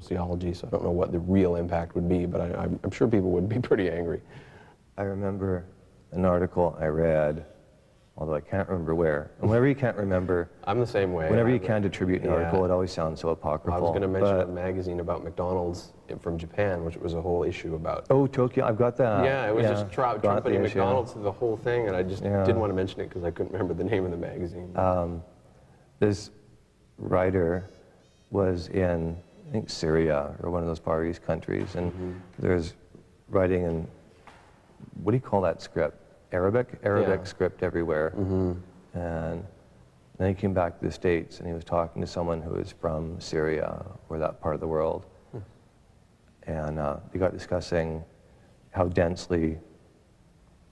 sociology, so I don't know what the real impact would be, but I'm sure people would be pretty angry. I remember an article I read, although I can't remember where. And whenever you can't remember, I'm the same way. Whenever you can't attribute an article, it always sounds so apocryphal. I was going to mention a magazine about McDonald's from Japan, which was a whole issue about. Oh, Tokyo, I've got that. Yeah, it was just trumpeting McDonald's through the whole thing, and I just didn't want to mention it because I couldn't remember the name of the magazine. This writer was in, I think, Syria or one of those Far East countries, and there's writing in, what do you call that script? Arabic script everywhere. And then he came back to the States and he was talking to someone who was from Syria or that part of the world. And they got discussing how densely,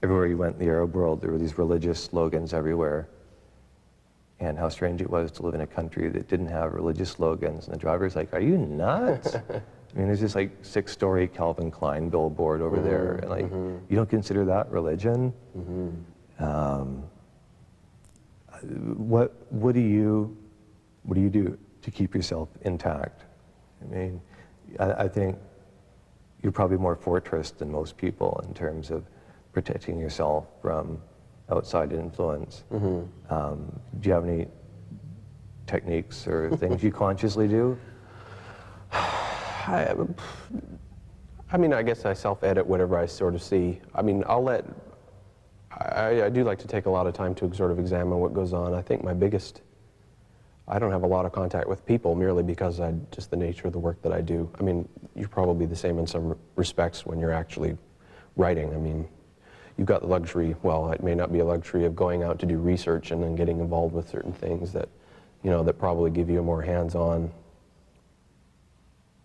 everywhere you went in the Arab world, there were these religious slogans everywhere. And how strange it was to live in a country that didn't have religious slogans. And the driver's like, are you nuts? I mean, there's this like 6-story Calvin Klein billboard over there, and like, you don't consider that religion? What do you do to keep yourself intact? I mean, I think you're probably more fortress than most people in terms of protecting yourself from outside influence. Do you have any techniques or things you consciously do? I mean, I guess I self-edit whatever I sort of see. I mean, I do like to take a lot of time to sort of examine what goes on. I think I don't have a lot of contact with people merely because just the nature of the work that I do. I mean, you're probably the same in some respects when you're actually writing. I mean, you've got the luxury, well, it may not be a luxury of going out to do research and then getting involved with certain things that, that probably give you a more hands-on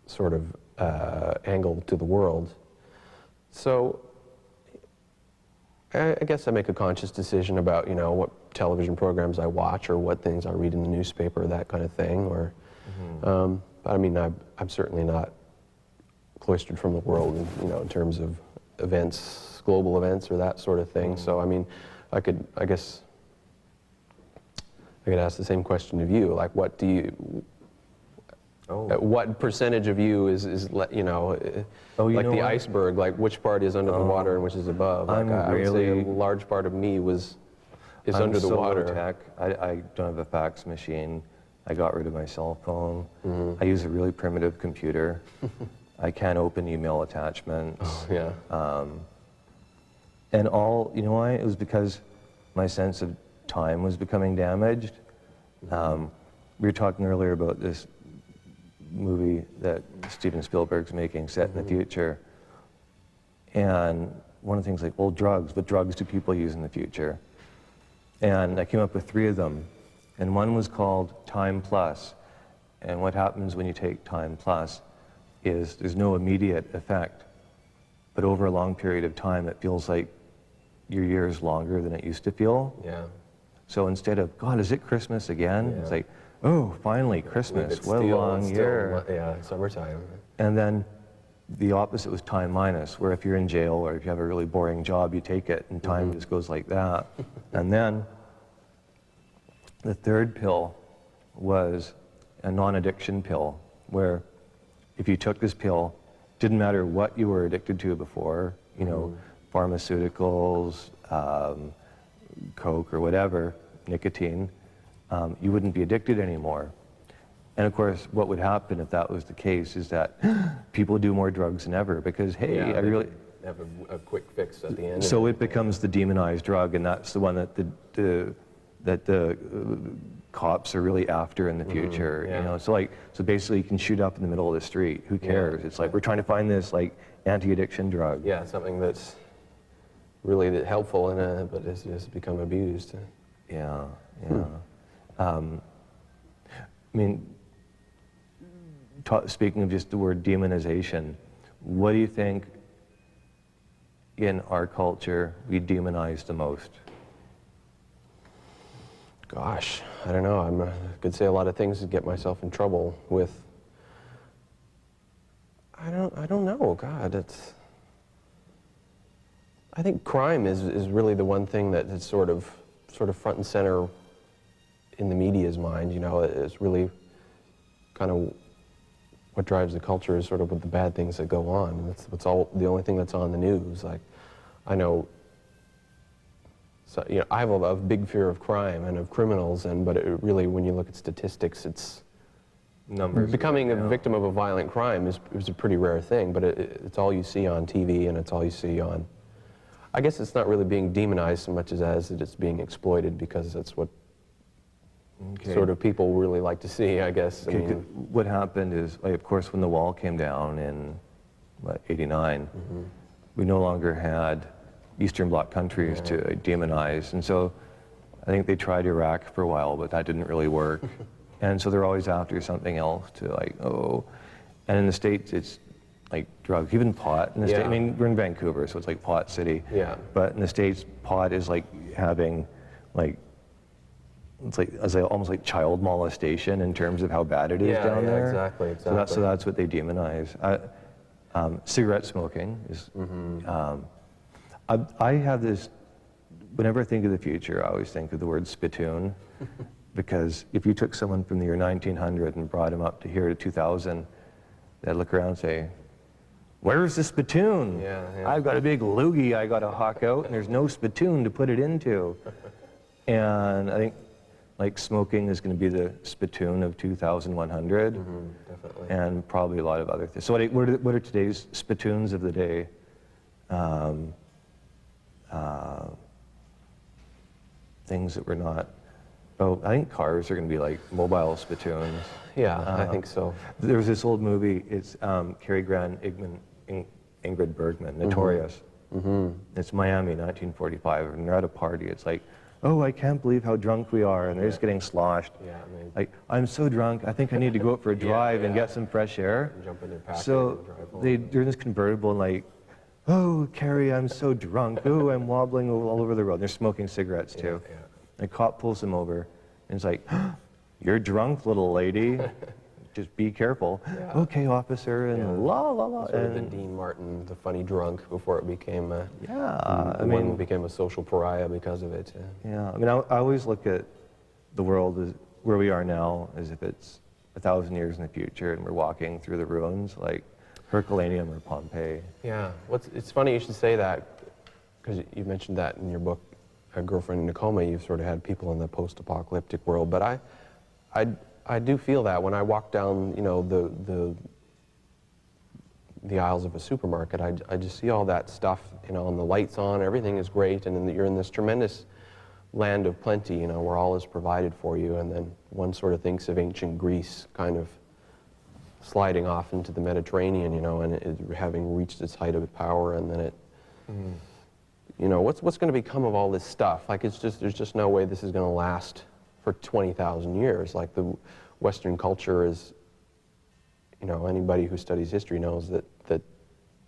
sort of angle to the world. So I guess I make a conscious decision about, what television programs I watch or what things I read in the newspaper, that kind of thing. Or, but I mean, I'm certainly not cloistered from the world, in terms of events, global events or that sort of thing. So, I mean, I guess I could ask the same question of you, like, what do you, what percentage of you is like the iceberg, like which part is under the water and which is above? Like I would say a large part of me is under the water. Tech. I don't have a fax machine. I got rid of my cell phone. I use a really primitive computer. I can't open email attachments. And you know why? It was because my sense of time was becoming damaged. We were talking earlier about this movie that Steven Spielberg's making set in the future. And one of the things like, well, drugs, what drugs do people use in the future? And I came up with 3 of them. And one was called Time Plus. And what happens when you take Time Plus is there's no immediate effect. But over a long period of time, it feels like your year is longer than it used to feel. So instead of, God, is it Christmas again? It's like, oh, finally, Christmas, what a long year. Summertime. And then the opposite was Time Minus, where if you're in jail or if you have a really boring job, you take it and time just goes like that. And then the 3rd pill was a non-addiction pill, where if you took this pill, didn't matter what you were addicted to before, pharmaceuticals, Coke or whatever, nicotine, you wouldn't be addicted anymore. And of course, what would happen if that was the case is that people do more drugs than ever because, hey, I really have a quick fix at the end. So it becomes the demonized drug, and that's the one that the cops are really after in the future. So basically, you can shoot up in the middle of the street. Who cares? It's like we're trying to find this like anti-addiction drug. Yeah, something that's really helpful but has just become abused. I mean, speaking of just the word demonization, what do you think in our culture we demonize the most? Gosh, I don't know. I could say a lot of things to get myself in trouble with. I don't know. God, I think crime is really the one thing that is sort of front and center in the media's mind. It's really kind of what drives the culture is sort of with the bad things that go on. And that's the only thing that's on the news. Like, I know, so, you know, I have a big fear of crime and of criminals, but it really, when you look at statistics, it's Numbers. becoming a victim of a violent crime is a pretty rare thing, but it's all you see on TV, and it's all you see on. I guess it's not really being demonized so much as it's being exploited, because that's what sort of people really like to see, I guess. Okay, what happened is, like, of course, when the wall came down in '89, we no longer had Eastern Bloc countries to demonize, and so I think they tried Iraq for a while, but that didn't really work. And so they're always after something else to, like, oh. And in the States, it's like drugs, even pot in the States. I mean, we're in Vancouver, so it's like pot city. Yeah. But in the States, pot is like having, like, it's like almost like child molestation in terms of how bad it is down there. Exactly. So that's what they demonize. Cigarette smoking is. I have this. Whenever I think of the future, I always think of the word spittoon, because if you took someone from the year 1900 and brought him up to here to 2000, they'd look around and say, "Where's the spittoon? I've got a big loogie I got to hawk out, and there's no spittoon to put it into." And I think, like, smoking is going to be the spittoon of 2100, definitely. and probably a lot of other things. So what are today's spittoons of the day? Things that we're not. Oh, I think cars are going to be like mobile spittoons. Yeah, I think so. There was this old movie. It's Cary Grant, Ingrid Bergman, Notorious. It's Miami, 1945, and they're at a party. It's like, "Oh, I can't believe how drunk we are," and they're just getting sloshed. Yeah, amazing. Like, "I'm so drunk, I think I need to go out for a drive and get some fresh air." And jump in their pack So and drive home. they're in this convertible and, like, "Oh, Carrie, I'm so drunk. Oh, I'm wobbling all over the road." They're smoking cigarettes too. Yeah. And a cop pulls them over and is like, "You're drunk, little lady. Just be careful." "Okay, officer," and la la la. Sort of the Dean Martin, the funny drunk, before it became became a social pariah because of it. Yeah, I mean, I always look at the world as where we are now as if it's 1,000 years in the future and we're walking through the ruins like Herculaneum or Pompeii. Yeah, it's funny you should say that, because you mentioned that in your book, A Girlfriend in Tacoma. You've sort of had people in the post-apocalyptic world, but I do feel that when I walk down, you know, the aisles of a supermarket, I just see all that stuff, you know, and the lights on, everything is great, and then you're in this tremendous land of plenty, you know, where all is provided for you, and then one sort of thinks of ancient Greece kind of sliding off into the Mediterranean, you know, and it having reached its height of power, and then it, you know, what's going to become of all this stuff? Like, there's just no way this is going to last for 20,000 years. Like, the Western culture is, you know, anybody who studies history knows that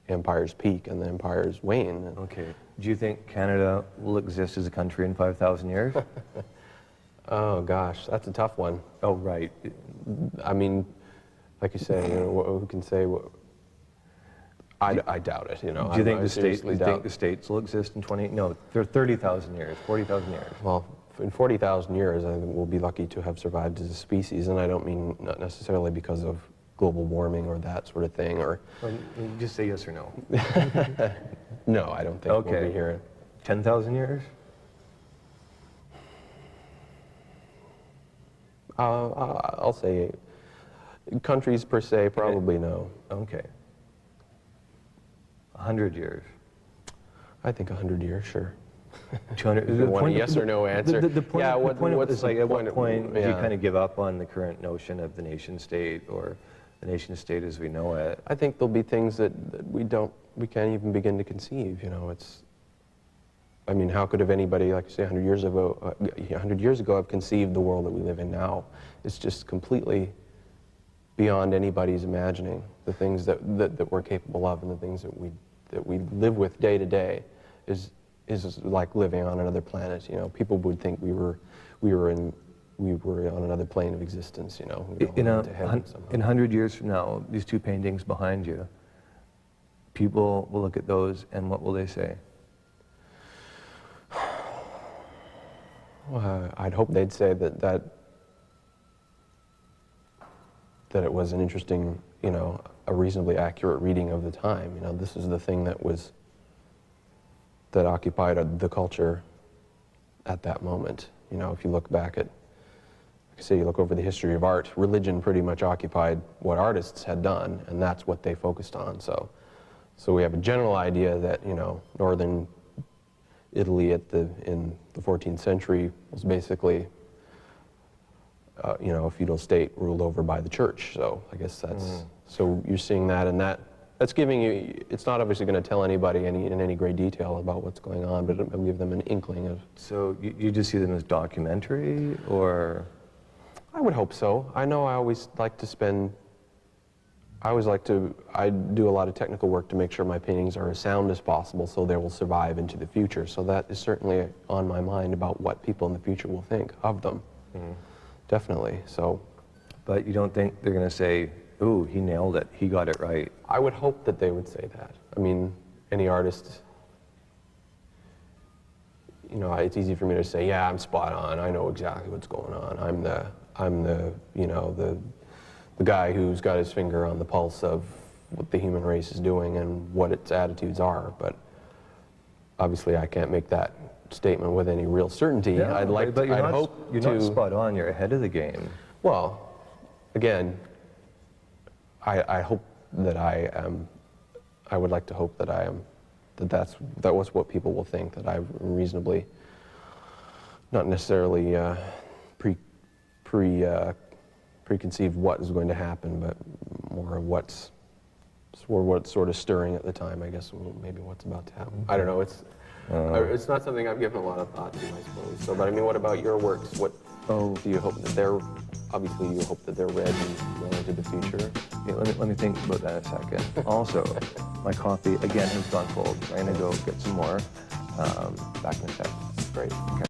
empires peak and the empires wane. Okay. Do you think Canada will exist as a country in 5,000 years? Oh gosh, that's a tough one. Oh, right. I mean, like you say, you know, who can say what? I doubt it, you know. Do you think the States will exist in 30,000 years, 40,000 years? Well, in 40,000 years, I think we'll be lucky to have survived as a species, and I don't mean not necessarily because of global warming or that sort of thing, or... Just say yes or no. No, I don't think we'll be here. 10,000 years? I'll say countries per se, probably no. Okay. 100 years? I think 100 years, sure. 200. You want a yes or no answer? The point, yeah, the point what's is, the like, at what point? point do you kind of give up on the current notion of the nation state, or the nation state as we know it? I think there'll be things that we can't even begin to conceive, you know. I mean, how could have anybody, like you say, 100 years ago have conceived the world that we live in now? It's just completely beyond anybody's imagining. The things that we're capable of, and the things that we live with day to day is like living on another planet. You know, people would think we were on another plane of existence. You know, In 100 years from now, these two paintings behind you, people will look at those, and what will they say? Well, I'd hope they'd say that it was an interesting you know, a reasonably accurate reading of the time. You know, this is the thing that occupied the culture at that moment. You know, if you look back at, like I say, you look over the history of art, religion pretty much occupied what artists had done, and that's what they focused on. So we have a general idea that, you know, northern Italy in the 14th century was basically, you know, a feudal state ruled over by the church. So I guess that's, so you're seeing that, and that's giving you, it's not obviously going to tell anybody in any great detail about what's going on, but it'll give them an inkling of. So you just see them as documentary, or? I would hope so. I know I always like to spend, I do a lot of technical work to make sure my paintings are as sound as possible so they will survive into the future. So that is certainly on my mind about what people in the future will think of them. Definitely. So. But you don't think they're going to say, ooh, he nailed it, he got it right? I would hope that they would say that. I mean, any artist, you know, it's easy for me to say, yeah, I'm spot on, I know exactly what's going on. I'm the, you know, the guy who's got his finger on the pulse of what the human race is doing and what its attitudes are. But obviously I can't make that statement with any real certainty. Yeah, I'd like but to, I'd hope you're not spot on, you're ahead of the game. Well, again, I hope that I am, I would like to hope that I am, that was what people will think, that I'm reasonably, not necessarily preconceived what is going to happen, but more of what's sort of stirring at the time, I guess, maybe what's about to happen. I don't know, it's not something I've given a lot of thought to, I suppose. So, but I mean, what about your works? What do you hope that they're, obviously you hope that they're read and well into the future? Yeah, let me think about that a second. Also, my coffee, again, has gone cold. I'm going to go get some more. Back in a sec. Great. Okay.